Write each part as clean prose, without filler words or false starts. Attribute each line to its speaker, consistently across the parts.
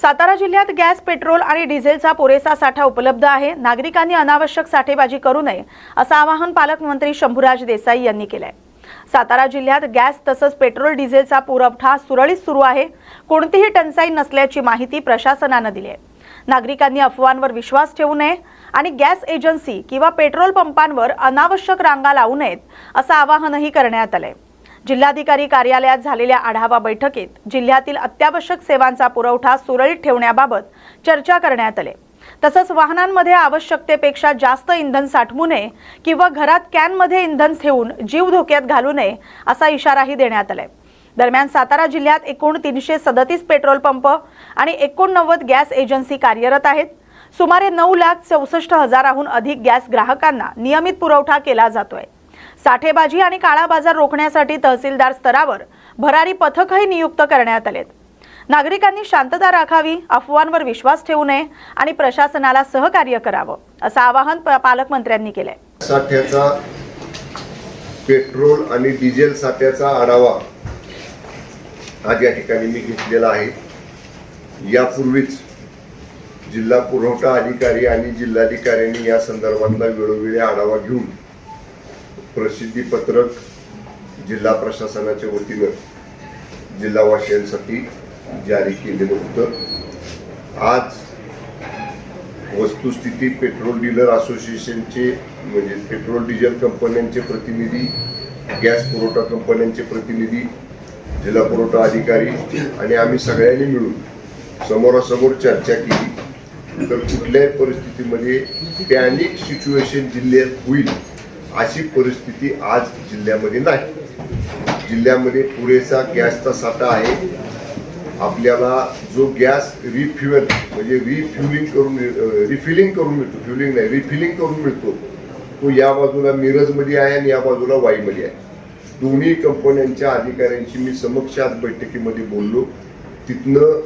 Speaker 1: सातारा जिल्ह्यात gas, petrol आणि डिझेलचा पुरेसा साठा उपलब्ध आहे। नागरिकांनी अनावश्यक साठेबाजी करू नये असं आवाहन पालकमंत्री शंभूराज देसाई यांनी केलंय। सातारा जिल्ह्यात गॅस तसंच पेट्रोल डिझेलचा पुरवठा सुरळीत सुरू आहे। कोणतीही टंचाई नसल्याची माहिती प्रशासनाने दिली आहे। नागरिकांनी अफवांवर विश्वास ठेवू नये आणि गॅस एजन्सी किंवा पेट्रोल पंपांवर अनावश्यक रांगा लावू नयेत असं आवाहनही करण्यात आलंय। जिल्हाधिकारी कार्यालयात झालेल्या आढावा बैठकीत जिल्ह्यातील अत्यावश्यक सेवांचा पुरवठा सुरळीत ठेवण्याबाबत चर्चा करण्यात आली। तसंच वाहनांमध्ये आवश्यकतेपेक्षा जास्त इंधन साठवू नये किंवा घरात कॅनमध्ये इंधन ठेवून जीव धोक्यात घालू नये असा इशाराही देण्यात आलाय। दरम्यान सातारा जिल्ह्यात एकूण 337 पेट्रोल पंप आणि 89 गॅस एजन्सी कार्यरत आहेत। सुमारे 9,64,000हून अधिक गॅस ग्राहकांना नियमित पुरवठा केला जातोय। साठेबाजी आणि काळा बाजार रोखण्यासाठी तहसीलदार स्तरावर भरारी पथकही नियुक्त करण्यात आलेत। नागरिकांनी शांतता राखावी, अफवांवर विश्वास ठेवू नये आणि प्रशासनाला सहकार्य करावं असं आवाहन पालकमंत्र्यांनी केलंय।
Speaker 2: साठ्याचा पेट्रोल आणि डिझेल साठ्याचा आढावा आज या ठिकाणी मी घेतलेला आहे। यापूर्वीच जिल्हा पुरवठा अधिकारी आणि जिल्हाधिकाऱ्यांनी या संदर्भातला वेळोवेळी आढावा घेऊन प्रसिद्धी पत्रक जिल्हा प्रशासनाच्या वतीनं जिल्हावासियांसाठी जारी केलेलं होतं। आज वस्तुस्थिती पेट्रोल डीलर असोसिएशनचे म्हणजे पेट्रोल डिझेल कंपन्यांचे प्रतिनिधी, गॅस पुरवठा कंपन्यांचे प्रतिनिधी, जिल्हा पुरवठा अधिकारी आणि आम्ही सगळ्यांनी मिळून समोरासमोर चर्चा केली तर कुठल्याही परिस्थितीमध्ये पॅनिक सिच्युएशन जिल्ह्यात होईल अशी परिस्थिती आज जिल्ह्यामध्ये नाही। जिल्ह्यामध्ये पुरेसा गॅसचा साठा आहे। आपल्याला जो गॅस रिफ्युएल म्हणजे रिफिलिंग करून मिळतो तो या बाजूला मिरजमध्ये आहे आणि या बाजूला वाईमध्ये आहे। दोन्ही कंपन्यांच्या अधिकाऱ्यांशी मी समक्ष आज बैठकीमध्ये बोललो। तिथनं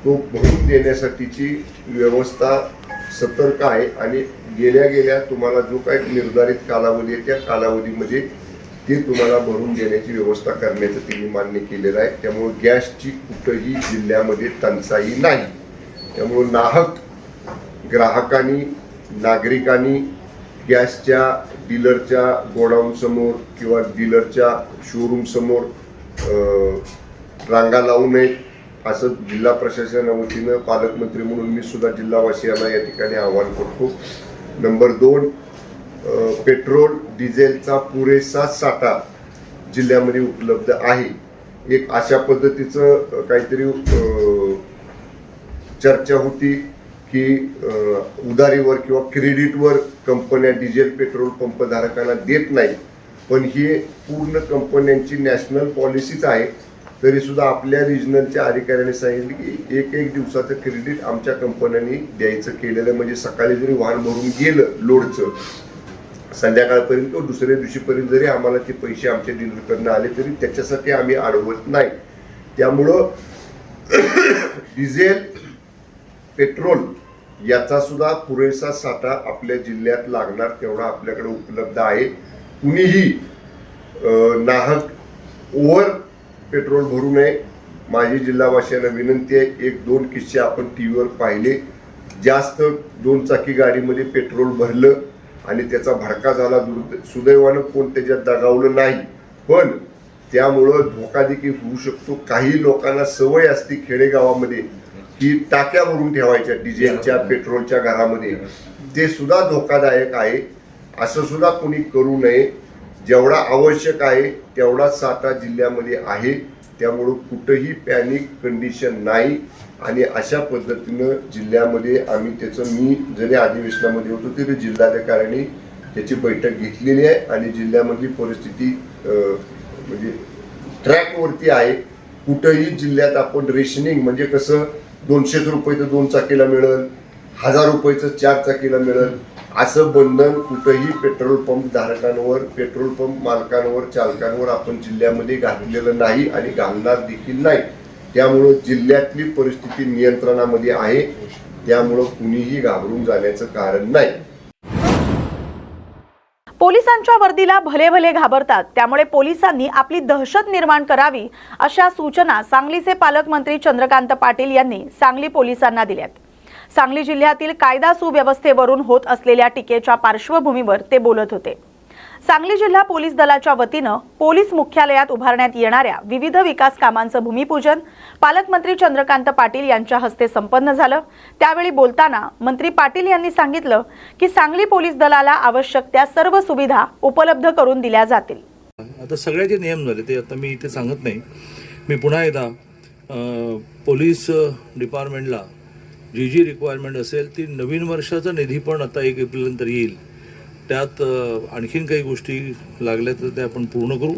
Speaker 2: तो भरून देण्यासाठीची व्यवस्था सतर्क आहे आणि गेल्या तुम्हाला जो काही निर्धारित कालावधी आहे त्या कालावधीमध्ये ते तुम्हाला भरून देण्याची व्यवस्था करण्याचं त्यांनी मान्य केलेलं आहे। त्यामुळे गॅसची कुठंही जिल्ह्यामध्ये टंचाई नाही। त्यामुळे नाहक ग्राहकांनी, नागरिकांनी गॅसच्या डीलरच्या गोडाऊन समोर किंवा डीलरच्या शोरूम समोर रांगा लावू नयेत असं जिल्हा प्रशासनाच्या वतीनं पालकमंत्री म्हणून मी सुद्धा जिल्हावासियांना या ठिकाणी आवाहन करतो। नंबर 2, पेट्रोल डिझेलचा पुरेसा साठा जिल्ह्यामध्ये उपलब्ध आहे। एक अशा पद्धतीचं काहीतरी चर्चा होती की उधारीवर किंवा क्रेडिटवर कंपन्या डिझेल पेट्रोल पंप धारकांना देत नाही, पण ही पूर्ण कंपन्यांची नॅशनल पॉलिसीच आहे। तरी सुद्धा आपल्या रिजनलच्या अधिकाऱ्यांनी सांगितलं की एक दिवसाचं क्रेडिट आमच्या कंपन्यांनी द्यायचं केलेलं, म्हणजे सकाळी जरी वाहन भरून गेलं लोडचं संध्याकाळपर्यंत किंवा दुसऱ्या दिवशीपर्यंत जरी आम्हाला ते पैसे आमच्या डीलरकडनं आले तरी त्याच्यासाठी आम्ही अडवत नाही। त्यामुळं डिझेल, पेट्रोल याचा सुद्धा पुरेसा साठा आपल्या जिल्ह्यात लागणार तेवढा आपल्याकडे उपलब्ध आहे। कुणीही नाहक ओव्हर पेट्रोल भरू नये। माझी जिल्हावासियांना विनंती आहे, 1-2 किस्से आपण टीव्हीवर पाहिले, जास्त 2 चाकी गाडीमध्ये पेट्रोल भरलं आणि त्याचा भडका झाला। सुदैवानं कोण त्याच्यात दगावलं नाही, पण त्यामुळं धोका देखील होऊ शकतो। काही लोकांना सवय असते खेडेगावामध्ये की टाक्या भरून ठेवायच्या डिझेलच्या पेट्रोलच्या घरामध्ये, ते सुद्धा धोकादायक आहे। असं सुद्धा कोणी करू नये। जेवढा आवश्यक आहे तेवढा साठा जिल्ह्यामध्ये आहे। त्यामुळं कुठंही पॅनिक कंडिशन नाही आणि अशा पद्धतीनं जिल्ह्यामध्ये आम्ही मी जरी अधिवेशनामध्ये होतो तरी जिल्हाधिकाऱ्यांनी त्याची बैठक घेतलेली आहे आणि जिल्ह्यामधली परिस्थिती म्हणजे ट्रॅकवरती आहे। कुठंही जिल्ह्यात आपण रेशनिंग म्हणजे कसं 200 रुपयाचं 2 चाकीला मिळेल, 1000 रुपयाचं 4 चाकीला मिळेल असं बंधन कुठंही पेट्रोल पंप धारकांवर, पेट्रोल पंप मालकांवर, चालकांवर आपण जिल्ह्यामध्ये घातलेलं नाही आणि घालणार देखील नाही। त्यामुळं जिल्ह्यातली परिस्थिती नियंत्रणामध्ये आहे। त्यामुळं कुणीही घाबरून जाण्याचं कारण नाही।
Speaker 1: पोलिसांच्या वर्दीला भले भले घाबरतात, त्यामुळे पोलिसांनी आपली दहशत निर्माण करावी अशा सूचना सांगलीचे पालकमंत्री चंद्रकांत पाटील यांनी सांगली पोलिसांना दिल्यात. सांगली जिल्ह्यातील कायदा सुव्यवस्थेवरून होत असलेल्या टीकेच्या पार्श्वभूमीवर ते बोलत होते. सांगली जिल्हा पोलीस दलाच्या वतीनं पोलीस मुख्यालयात उभारण्यात येणाऱ्या विविध विकास कामांचं भूमिपूजन पालकमंत्री चंद्रकांत पाटील यांच्या हस्ते संपन्न झालं. त्यावेळी बोलताना मंत्री पाटील यांनी सांगितलं की सांगली पोलीस दलाला आवश्यक त्या सर्व सुविधा उपलब्ध करून दिल्या जातील.
Speaker 3: आता सगळ्याचे नियम झाले ते आता मी इथे सांगत नाही. मी पुन्हा एकदा पोलीस डिपार्टमेंटला जी रिक्वायरमेंट असेल ती नवीन वर्षाचा निधी पण आता 1 एप्रिलनंतर येईल. त्यात आणखीन काही गोष्टी लागल्या तर त्या आपण पूर्ण करू,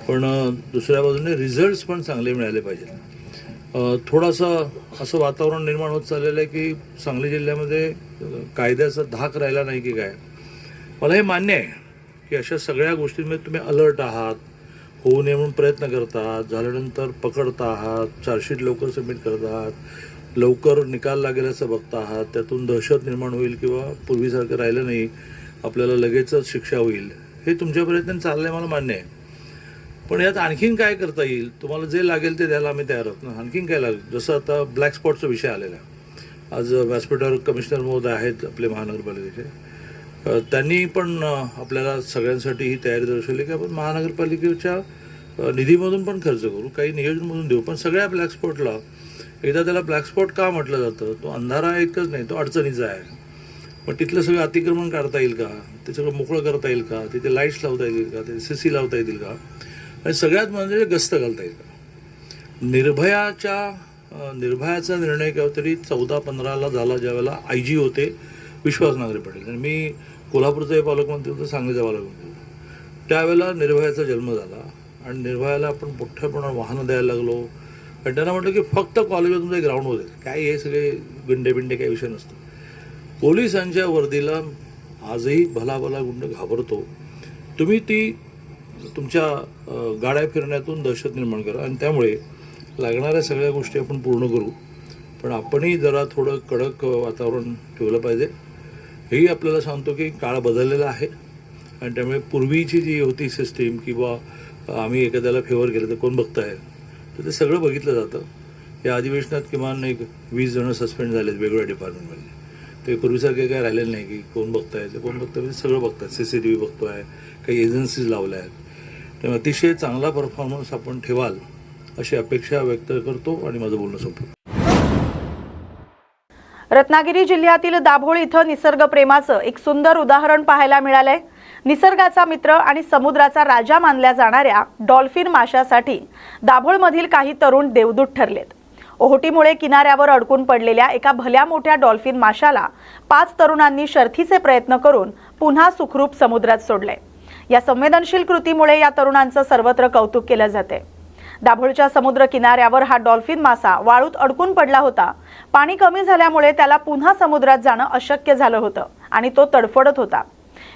Speaker 3: पण दुसऱ्या बाजूने रिझल्ट्स पण चांगले मिळाले पाहिजेत. थोडंसं असं वातावरण निर्माण होत चाललेलं आहे की सांगली जिल्ह्यामध्ये कायद्याचा धाक राहिला नाही की काय. मला हे मान्य आहे की अशा सगळ्या गोष्टींमध्ये तुम्ही अलर्ट आहात, होऊ नये म्हणून प्रयत्न करतात, झाल्यानंतर पकडता आहात, चार्जशीट लवकर सबमिट करत आहात, लवकर निकाल लागेल असं बघता आहात, त्यातून दहशत निर्माण होईल किंवा पूर्वीसारखं राहिलं नाही, आपल्याला लगेचच शिक्षा होईल, हे तुमच्या प्रयत्न चाललंय, मला मान्य आहे. पण यात आणखीन काय करता येईल, तुम्हाला जे लागेल ते द्यायला आम्ही तयार आहोत ना. आणखीन काय लागेल, जसं आता ब्लॅक स्पॉटचा विषय आलेला आहे. आज व्यासपीठावर कमिशनर महोदय आहेत आपले महानगरपालिकेचे, त्यांनी पण आपल्याला सगळ्यांसाठी ही तयारी दर्शवली की आपण महानगरपालिकेच्या निधीमधून पण खर्च करू, काही नियोजनमधून देऊ, पण सगळ्या ब्लॅक स्पॉटला एकदा त्याला ब्लॅक स्पॉट का म्हटलं जातं, तो अंधारा एकच नाही, तो अडचणीचा आहे. पण तिथलं सगळं अतिक्रमण काढता येईल का, ते सगळं मोकळं करता येईल का, तिथे लाईट्स लावता येतील का, तिथे CC लावता येतील का, आणि सगळ्यात म्हणजे गस्त घालता येईल का. निर्भयाचा निर्णय केव्हा तरी 14-15ला झाला, ज्यावेळेला IG होते विश्वास नांगरे पाटील, आणि मी कोल्हापूरचाही पालकमंत्री होतो, सांगलीचा पालकमंत्री होतो. त्यावेळेला निर्भयाचा जन्म झाला आणि निर्भयाला आपण मोठ्या प्रमाणात वाहनं द्यायला लागलो, आणि त्यांना म्हटलं की फक्त कॉलेजला तुमचं ग्राउंड होते, काय हे सगळे गुंडे काही विषय नसतो. पोलिसांच्या वर्दीला आजही भला गुंड घाबरतो. तुम्ही ती तुमच्या गाड्या फिरण्यातून दहशत निर्माण करा, आणि त्यामुळे लागणाऱ्या सगळ्या गोष्टी आपण पूर्ण करू, पण आपणही जरा थोडं कडक वातावरण ठेवलं पाहिजे. हेही आपल्याला सांगतो की काळ बदललेला आहे, आणि त्यामुळे पूर्वीची जी होती सिस्टीम किंवा आम्ही एखाद्याला फेवर केलं तर कोण बघताय, तर ते सगळं बघितलं जातं. या अधिवेशनात किमान 20 जण सस्पेंड झालेत वेगवेगळ्या डिपार्टमेंटमध्ये. ते पूर्वीसारखे काय राहिलेलं नाही की कोण बघताय ते कोण बघताय, म्हणजे सगळं बघतात. CCTV बघतोय, काही एजन्सीज लावल्या आहेत. त्यामुळे अतिशय चांगला परफॉर्मन्स आपण ठेवाल अशी अपेक्षा व्यक्त करतो आणि माझं बोलणं संपलं.
Speaker 1: रत्नागिरी जिल्ह्यातील दाभोळ इथं निसर्गप्रेमाचं एक सुंदर उदाहरण पाहायला मिळालंय. निसर्गाचा मित्र आणि समुद्राचा राजा मानल्या जाणाऱ्या डॉल्फिन माशासाठी दाभोळमधील काही तरुण देवदूत ठरलेत. ओहोटीमुळे किनाऱ्यावर अडकून पडलेल्या एका भल्या मोठ्या डॉल्फिन माशाला 5 तरुणांनी शर्थीचे प्रयत्न करून पुन्हा सुखरूप समुद्रात सोडले. या संवेदनशील कृतीमुळे या तरुणांचं सर्वत्र कौतुक केलं जाते. दाभोळच्या समुद्र किनाऱ्यावर हा डॉल्फिन मासा वाळूत अडकून पडला होता. पाणी कमी झाल्यामुळे त्याला पुन्हा समुद्रात जाणं अशक्य झालं होतं आणि तो तडफडत होता.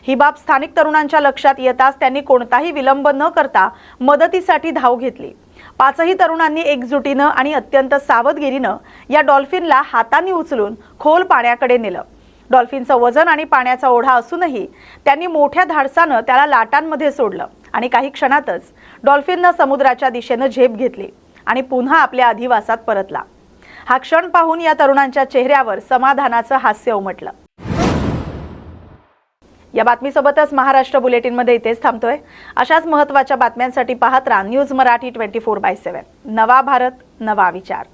Speaker 1: ही बाब स्थानिक तरुणांच्या लक्षात येताच त्यांनी कोणताही विलंब न करता मदतीसाठी धाव घेतली. 5ही तरुणांनी एकजुटीनं आणि अत्यंत सावधगिरीनं या डॉल्फिनला हातांनी उचलून खोल पाण्याकडे नेलं. डॉल्फिनचं वजन आणि पाण्याचा ओढा असूनही त्यांनी मोठ्या धाडसानं त्याला लाटांमध्ये सोडलं आणि काही क्षणातच डॉल्फिननं समुद्राच्या दिशेनं झेप घेतली आणि पुन्हा आपल्या अधिवासात परतला. हा क्षण पाहून या तरुणांच्या चेहऱ्यावर समाधानाचं हास्य उमटलं. या बातमीसोबतच महाराष्ट्र बुलेटिनमध्ये इथेच थांबतोय. अशाच महत्त्वाच्या बातम्यांसाठी पाहत राहा न्यूज मराठी 24/7. नवा भारत, नवा विचार.